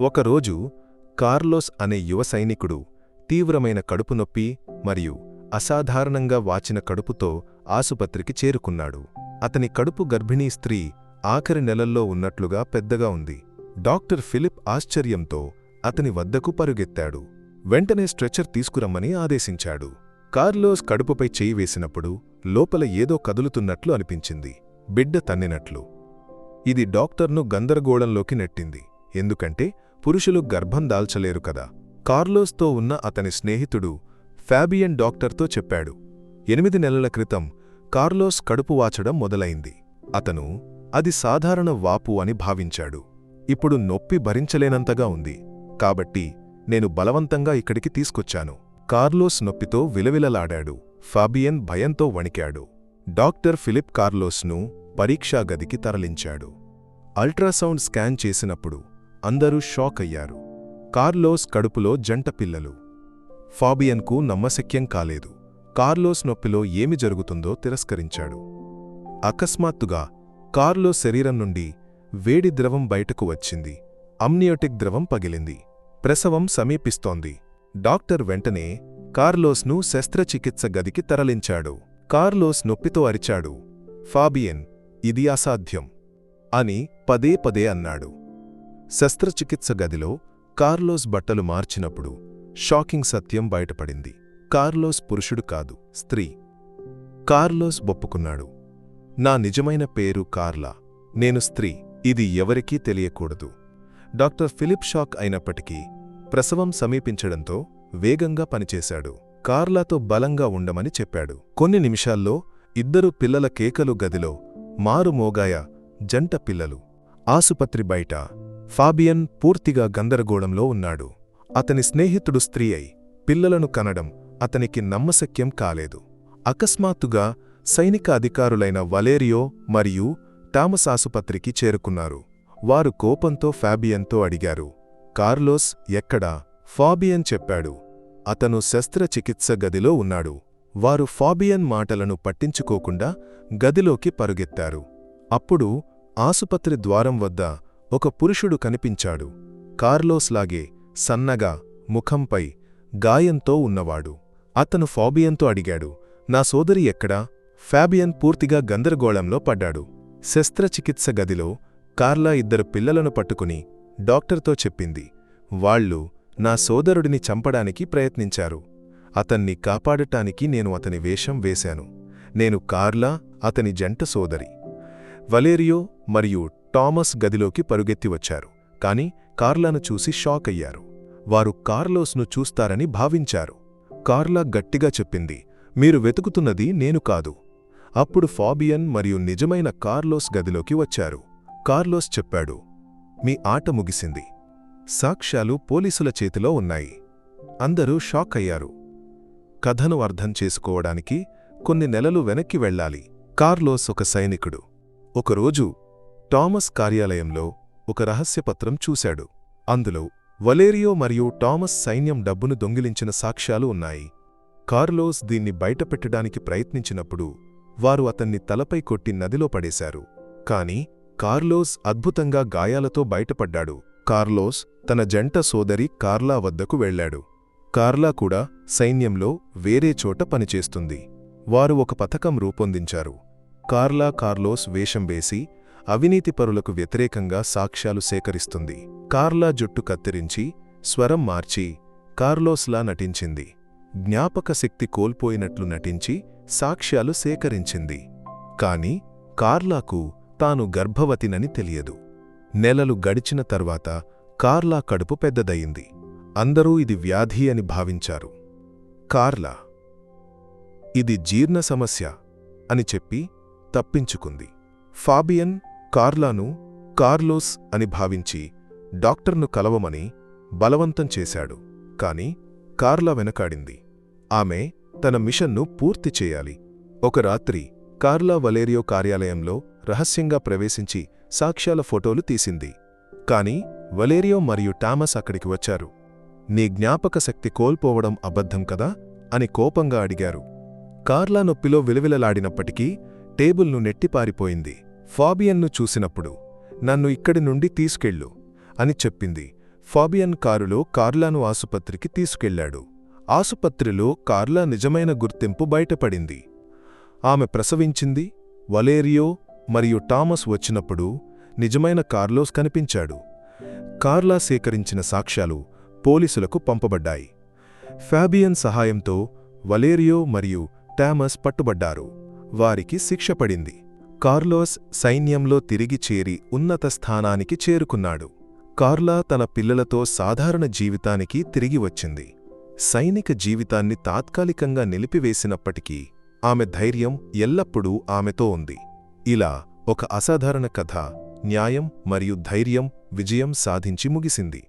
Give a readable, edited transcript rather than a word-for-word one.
ఒకరోజు కార్లోస్ అనే యువ సైనికుడు తీవ్రమైన కడుపు నొప్పి మరియు అసాధారణంగా వాచిన కడుపుతో ఆసుపత్రికి చేరుకున్నాడు. అతని కడుపు గర్భిణీ స్త్రీ ఆఖరి నెలల్లో ఉన్నట్లుగా పెద్దగా ఉంది. డాక్టర్ ఫిలిప్ ఆశ్చర్యంతో అతని వద్దకు పరుగెత్తాడు. వెంటనే స్ట్రెచర్ తీసుకురమ్మని ఆదేశించాడు. కార్లోస్ కడుపుపై చేయి వేసినప్పుడు లోపల ఏదో కదులుతున్నట్లు అనిపించింది, బిడ్డ తన్నినట్లు. ఇది డాక్టర్ను గందరగోళంలోకి నెట్టింది, ఎందుకంటే పురుషులు గర్భం దాల్చలేరు కదా. కార్లోస్తో ఉన్న అతని స్నేహితుడు ఫాబియన్ డాక్టర్తో చెప్పాడు. 8 నెలల క్రితం కార్లోస్ కడుపు వాచడం మొదలైంది. అతను అది సాధారణ వాపు అని భావించాడు. ఇప్పుడు నొప్పి భరించలేనంతగా ఉంది, కాబట్టి నేను బలవంతంగా ఇక్కడికి తీసుకొచ్చాను. కార్లోస్ నొప్పితో విలవిలలాడాడు. ఫాబియన్ భయంతో వణికాడు. డాక్టర్ ఫిలిప్ కార్లోస్ను పరీక్షా గదికి తరలించాడు. అల్ట్రాసౌండ్ స్కాన్ చేసినప్పుడు అందరూ షాక్ అయ్యారు. కార్లోస్ కడుపులో జంట పిల్లలు. ఫాబియన్కు నమ్మశక్యం కాలేదు. కార్లోస్ నొప్పిలో ఏమి జరుగుతుందో తిరస్కరించాడు. అకస్మాత్తుగా కార్లోస్ శరీరం నుండి వేడి ద్రవం బయటకు వచ్చింది. అమ్నియోటిక్ ద్రవం పగిలింది. ప్రసవం సమీపిస్తోంది. డాక్టర్ వెంటనే కార్లోస్ను శస్త్రచికిత్స గదికి తరలించాడు. కార్లోస్ నొప్పితో అరిచాడు, ఫాబియన్, ఇది అసాధ్యం అని పదే పదే అన్నాడు. శస్త్రచికిత్స గదిలో కార్లోస్ బట్టలు మార్చినప్పుడు షాకింగ్ సత్యం బయటపడింది. కార్లోస్ పురుషుడు కాదు, స్త్రీ. కార్లోస్ ఒప్పుకున్నాడు. నా నిజమైన పేరు కార్లా. నేను స్త్రీ. ఇది ఎవరికీ తెలియకూడదు. డాక్టర్ ఫిలిప్ షాక్ అయినప్పటికీ ప్రసవం సమీపించడంతో వేగంగా పనిచేశాడు. కార్లాతో బలంగా ఉండమని చెప్పాడు. కొన్ని నిమిషాల్లో 2 పిల్లల కేకలు గదిలో మారుమోగాయ. జంట పిల్లలు. ఆసుపత్రి బయట ఫాబియన్ పూర్తిగా గందరగోళంలో ఉన్నాడు. అతని స్నేహితుడు స్త్రీ అయి పిల్లలను కనడం అతనికి నమ్మశక్యం కాలేదు. అకస్మాత్తుగా సైనిక అధికారులైన వలేరియో మరియు టామస్ ఆసుపత్రికి చేరుకున్నారు. వారు కోపంతో ఫాబియన్తో అడిగారు, కార్లోస్ ఎక్కడా? ఫాబియన్ చెప్పాడు, అతను శస్త్రచికిత్స గదిలో ఉన్నాడు. వారు ఫాబియన్ మాటలను పట్టించుకోకుండా గదిలోకి పరుగెత్తారు. అప్పుడు ఆసుపత్రి ద్వారం వద్ద ఒక పురుషుడు కనిపించాడు. కార్లోస్లాగే సన్నగా, ముఖంపై గాయంతో ఉన్నవాడు. అతను ఫాబియన్తో అడిగాడు, నా సోదరి ఎక్కడా? ఫాబియన్ పూర్తిగా గందరగోళంలో పడ్డాడు. శస్త్రచికిత్స గదిలో కార్లా 2 పిల్లలను పట్టుకుని డాక్టర్తో చెప్పింది, వాళ్ళు నా సోదరుడిని చంపడానికి ప్రయత్నించారు. అతన్ని కాపాడటానికి నేను అతని వేషం వేశాను. నేను కార్లా, అతని జంట సోదరి. వలేరియో మరియు టామస్ గదిలోకి పరుగెత్తి వచ్చారు, కాని కార్లాను చూసి షాక్ అయ్యారు. వారు కార్లోస్ను చూస్తారని భావించారు. కార్లా గట్టిగా చెప్పింది, మీరు వెతుకుతున్నది నేను కాదు. అప్పుడు ఫాబియన్ మరియు నిజమైన కార్లోస్ గదిలోకి వచ్చారు. కార్లోస్ చెప్పాడు, మీ ఆట ముగిసింది. సాక్ష్యాలు పోలీసుల చేతిలో ఉన్నాయి. అందరూ షాక్ అయ్యారు. కథను అర్థం చేసుకోవడానికి కొన్ని నెలలు వెనక్కి వెళ్ళాలి. కార్లోస్ ఒక సైనికుడు. ఒకరోజు టామస్ కార్యాలయంలో ఒక రహస్యపత్రం చూశాడు. అందులో వలేరియో మరియు టామస్ సైన్యం డబ్బును దొంగిలించిన సాక్ష్యాలు ఉన్నాయి. కార్లోస్ దీన్ని బయటపెట్టడానికి ప్రయత్నించినప్పుడు వారు అతన్ని తలపై కొట్టి నదిలో పడేశారు. కాని కార్లోస్ అద్భుతంగా గాయాలతో బయటపడ్డాడు. కార్లోస్ తన జంట సోదరి కార్లా వద్దకు వెళ్లాడు. కార్లా కూడా సైన్యంలో వేరే చోట పనిచేస్తుంది. వారు ఒక పథకం రూపొందించారు. కార్లోస్ వేషం వేసి అవినీతిపరులకు వ్యతిరేకంగా సాక్ష్యాలు సేకరిస్తుంది. కార్లా జుట్టు కత్తిరించి స్వరం మార్చి కార్లోస్లా నటించింది. జ్ఞాపక శక్తి కోల్పోయినట్లు నటించి సాక్ష్యాలు సేకరించింది. కాని కార్లాకు తాను గర్భవతినని తెలియదు. నెలలు గడిచిన తర్వాత కార్లా కడుపు పెద్దదయింది. అందరూ ఇది వ్యాధి అని భావించారు. కార్లా ఇది జీర్ణ సమస్య అని చెప్పి తప్పించుకుంది. ఫాబియన్ కార్లాను కార్లోస్ అని భావించి డాక్టర్ను కలవమని బలవంతం చేశాడు. కాని కార్లా వెనకాడింది. ఆమె తన మిషన్ను పూర్తి చేయాలి. ఒక రాత్రి కార్లా వలేరియో కార్యాలయంలో రహస్యంగా ప్రవేశించి సాక్ష్యాల ఫోటోలు తీసింది. కాని వలేరియో మరియు టామస్ అక్కడికి వచ్చారు. నీ జ్ఞాపక శక్తి కోల్పోవడం అబద్ధం కదా అని కోపంగా అడిగారు. కార్లా నొప్పిలో విలవిలలాడినప్పటికీ టేబుల్ను నెట్టిపారిపోయింది. ఫాబియన్ను చూసినప్పుడు నన్ను ఇక్కడి నుండి తీసుకెళ్ళు అని చెప్పింది. ఫాబియన్ కారులో కార్లాను ఆసుపత్రికి తీసుకెళ్లాడు. ఆసుపత్రిలో కార్లా నిజమైన గుర్తింపు బయటపడింది. ఆమె ప్రసవించింది. వలేరియో మరియు టామస్ వచ్చినప్పుడు నిజమైన కార్లోస్ కనిపించాడు. కార్లా సేకరించిన సాక్ష్యాలు పోలీసులకు పంపబడ్డాయి. ఫాబియన్ సహాయంతో వలేరియో మరియు టామస్ పట్టుబడ్డారు. వారికి శిక్ష పడింది. కార్లోస్ సైన్యంలో తిరిగి చేరి ఉన్నత స్థానానికి చేరుకున్నాడు. కార్లా తన పిల్లలతో సాధారణ జీవితానికి తిరిగి వచ్చింది. సైనిక జీవితాన్ని తాత్కాలికంగా నిలిపివేసినప్పటికీ ఆమె ధైర్యం ఎల్లప్పుడూ ఆమెతో ఉంది. ఇలా ఒక అసాధారణ కథ న్యాయం మరియు ధైర్యం విజయం సాధించి ముగిసింది.